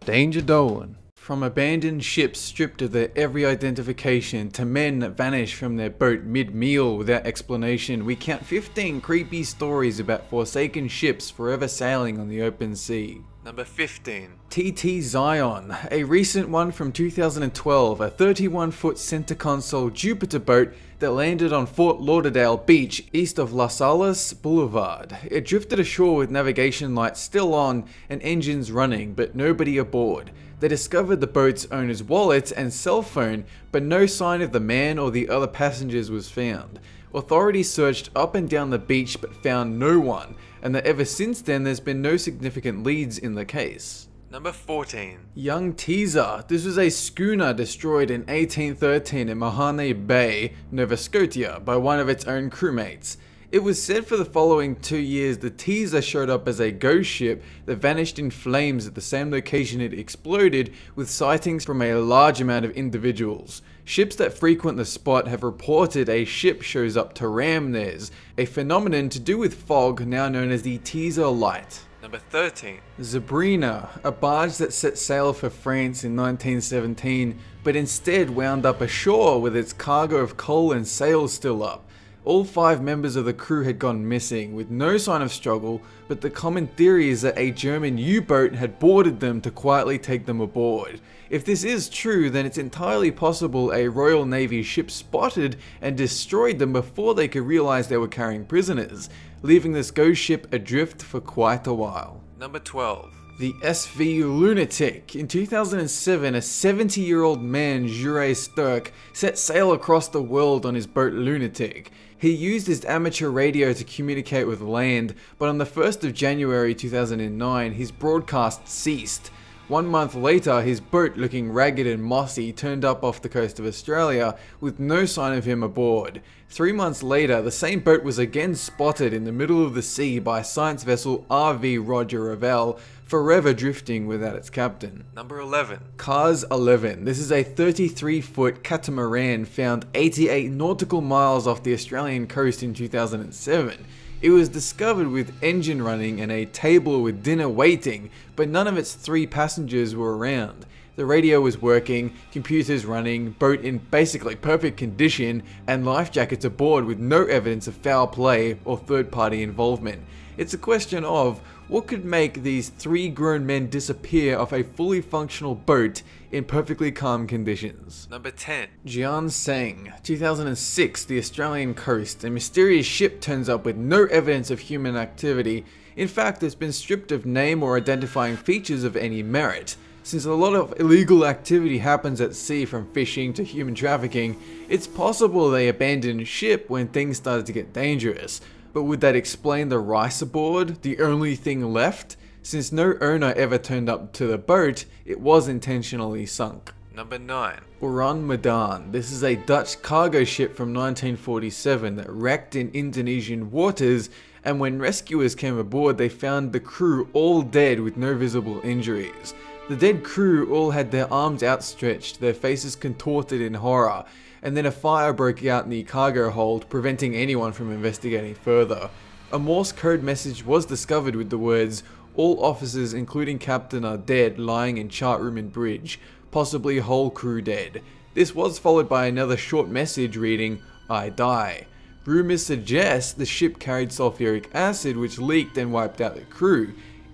Danger Dolan. From abandoned ships stripped of their every identification to men that vanish from their boat mid-meal without explanation, we count 15 creepy stories about forsaken ships forever sailing on the open sea. Number 15. TT Zion, a recent one from 2012, a 31-foot center console Jupiter boat that landed on Fort Lauderdale Beach east of Las Salas Boulevard. It drifted ashore with navigation lights still on and engines running, but nobody aboard. They discovered the boat's owner's wallet and cell phone, but no sign of the man or the other passengers was found. Authorities searched up and down the beach but found no one, and that ever since then there's been no significant leads in the case. Number 14. Young Teaser. This was a schooner destroyed in 1813 in Mahone Bay, Nova Scotia, by one of its own crewmates. It was said for the following 2 years the Teaser showed up as a ghost ship that vanished in flames at the same location it exploded, with sightings from a large amount of individuals. Ships that frequent the spot have reported a ship shows up to ram theirs, a phenomenon to do with fog now known as the Teaser Light. Number 13. Zabrina, a barge that set sail for France in 1917, but instead wound up ashore with its cargo of coal and sails still up. All 5 members of the crew had gone missing, with no sign of struggle, but the common theory is that a German U-boat had boarded them to quietly take them aboard. If this is true, then it's entirely possible a Royal Navy ship spotted and destroyed them before they could realize they were carrying prisoners, leaving this ghost ship adrift for quite a while. Number 12. The SV Lunatic. In 2007, a 70-year-old man, Jure Sturck, set sail across the world on his boat Lunatic. He used his amateur radio to communicate with land, but on the 1st of January 2009, his broadcast ceased. 1 month later, his boat, looking ragged and mossy, turned up off the coast of Australia, with no sign of him aboard. 3 months later, the same boat was again spotted in the middle of the sea by science vessel RV Roger Revell, forever drifting without its captain. Number 11. Cars 11. This is a 33-foot catamaran found 88 nautical miles off the Australian coast in 2007. It was discovered with engine running and a table with dinner waiting, but none of its 3 passengers were around. The radio was working, computers running, boat in basically perfect condition, and life jackets aboard with no evidence of foul play or third-party involvement. It's a question of what could make these 3 grown men disappear off a fully functional boat in perfectly calm conditions. Number 10. Jian Sang. 2006, the Australian coast. A mysterious ship turns up with no evidence of human activity. In fact, it's been stripped of name or identifying features of any merit. Since a lot of illegal activity happens at sea, from fishing to human trafficking, it's possible they abandoned ship when things started to get dangerous. But would that explain the rice aboard, the only thing left? Since no owner ever turned up to the boat, it was intentionally sunk. Number 9. Orang Medan. This is a Dutch cargo ship from 1947 that wrecked in Indonesian waters, and when rescuers came aboard they found the crew all dead with no visible injuries. The dead crew all had their arms outstretched, their faces contorted in horror, and then a fire broke out in the cargo hold, preventing anyone from investigating further. A Morse code message was discovered with the words, "All officers including captain are dead, lying in chart room and bridge, possibly whole crew dead." This was followed by another short message reading, "I die." Rumors suggest the ship carried sulfuric acid which leaked and wiped out the crew.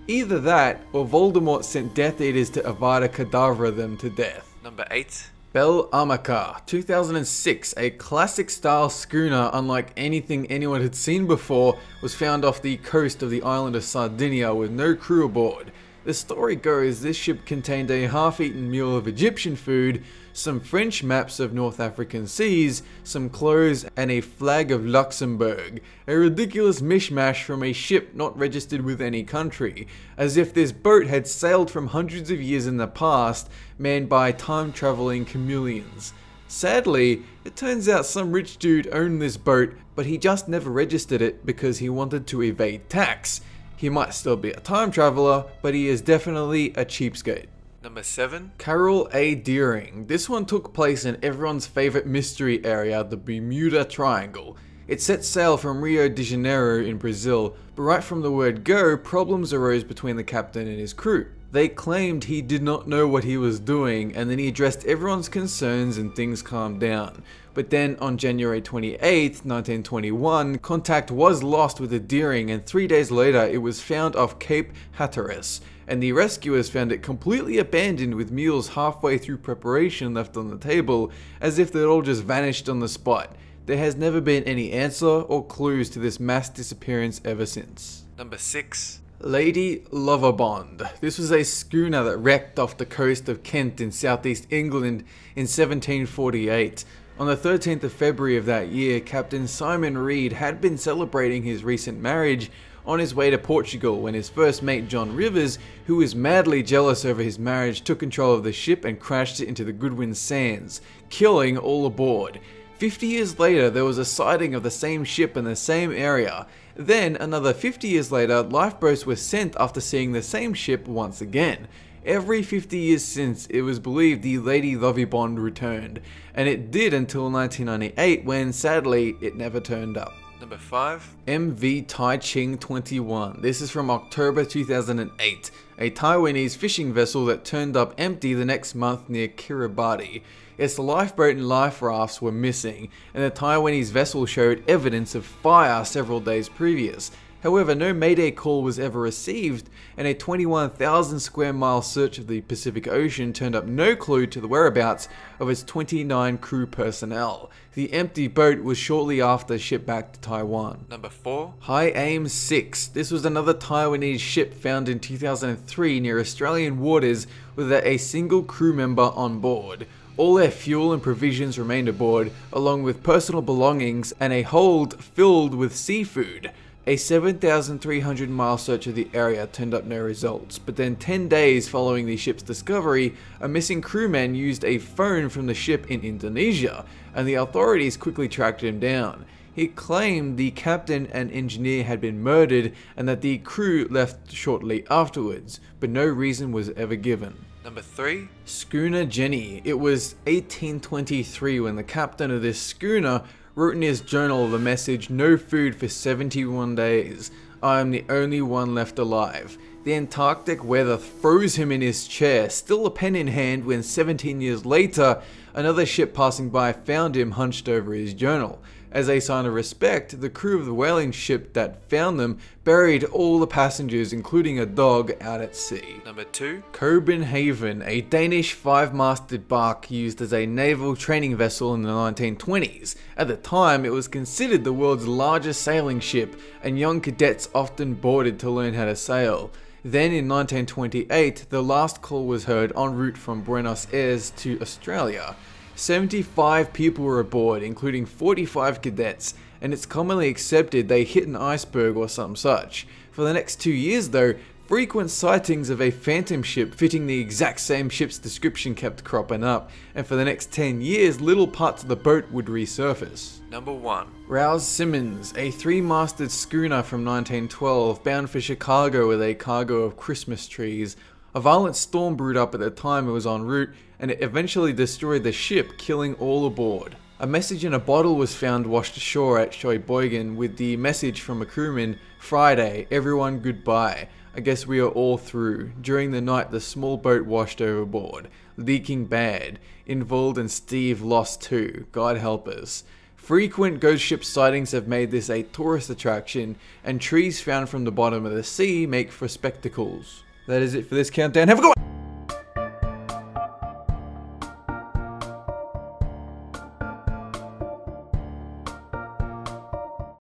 Either that, or Voldemort sent Death Eaters to Avada Kedavra them to death. Number 8. Bel Amaka. 2006, a classic style schooner unlike anything anyone had seen before, was found off the coast of the island of Sardinia with no crew aboard. The story goes this ship contained a half-eaten meal of Egyptian food, some French maps of North African seas, some clothes, and a flag of Luxembourg. A ridiculous mishmash from a ship not registered with any country, as if this boat had sailed from hundreds of years in the past, manned by time-traveling chameleons. Sadly, it turns out some rich dude owned this boat, but he just never registered it because he wanted to evade tax. He might still be a time traveler, but he is definitely a cheapskate. Number 7. Carroll A. Deering. This one took place in everyone's favorite mystery area, the Bermuda Triangle. It set sail from Rio de Janeiro in Brazil, but right from the word go, problems arose between the captain and his crew. They claimed he did not know what he was doing, and then he addressed everyone's concerns and things calmed down. But then on January 28, 1921, contact was lost with the Deering, and 3 days later it was found off Cape Hatteras, and the rescuers found it completely abandoned with meals halfway through preparation left on the table, as if they'd all just vanished on the spot. There has never been any answer or clues to this mass disappearance ever since. Number 6. Lady Loverbond. This was a schooner that wrecked off the coast of Kent in southeast England in 1748. On the 13th of February of that year, Captain Simon Reed had been celebrating his recent marriage on his way to Portugal when his first mate John Rivers, who was madly jealous over his marriage, took control of the ship and crashed it into the Goodwin Sands, killing all aboard. 50 years later, there was a sighting of the same ship in the same area. Then, another 50 years later, lifeboats were sent after seeing the same ship once again. Every 50 years since, it was believed the Lady Lovibond returned, and it did until 1998 when, sadly, it never turned up. Number 5. MV Tai Ching 21. This is from October 2008, a Taiwanese fishing vessel that turned up empty the next month near Kiribati. Its lifeboat and life rafts were missing, and the Taiwanese vessel showed evidence of fire several days previous. However, no mayday call was ever received, and a 21,000 square mile search of the Pacific Ocean turned up no clue to the whereabouts of its 29 crew personnel. The empty boat was shortly after shipped back to Taiwan. Number 4. High Aim 6. This was another Taiwanese ship found in 2003 near Australian waters without a single crew member on board. All their fuel and provisions remained aboard, along with personal belongings and a hold filled with seafood. A 7,300 mile search of the area turned up no results, but then 10 days following the ship's discovery, a missing crewman used a phone from the ship in Indonesia, and the authorities quickly tracked him down. He claimed the captain and engineer had been murdered and that the crew left shortly afterwards, but no reason was ever given. Number 3. Schooner Jenny. It was 1823 when the captain of this schooner wrote in his journal the message, "No food for 71 days. I am the only one left alive." The Antarctic weather froze him in his chair, still a pen in hand, when 17 years later, another ship passing by found him hunched over his journal. As a sign of respect, the crew of the whaling ship that found them buried all the passengers, including a dog, out at sea. Number 2. Cobin Haven, a Danish 5-masted bark used as a naval training vessel in the 1920s. At the time, it was considered the world's largest sailing ship, and young cadets often boarded to learn how to sail. Then in 1928, the last call was heard en route from Buenos Aires to Australia. 75 people were aboard, including 45 cadets, and it's commonly accepted they hit an iceberg or some such. For the next 2 years though, frequent sightings of a phantom ship fitting the exact same ship's description kept cropping up, and for the next 10 years little parts of the boat would resurface. Number 1. Rouse Simmons, a 3-masted schooner from 1912 bound for Chicago with a cargo of Christmas trees. A violent storm brewed up at the time it was en route, and it eventually destroyed the ship, killing all aboard. A message in a bottle was found washed ashore at Sheboygan with the message from a crewman, "Friday, everyone goodbye. I guess we are all through." During the night, the small boat washed overboard, leaking bad. Involved and Steve lost too, God help us. Frequent ghost ship sightings have made this a tourist attraction, and trees found from the bottom of the sea make for spectacles. That is it for this countdown. Have a good one!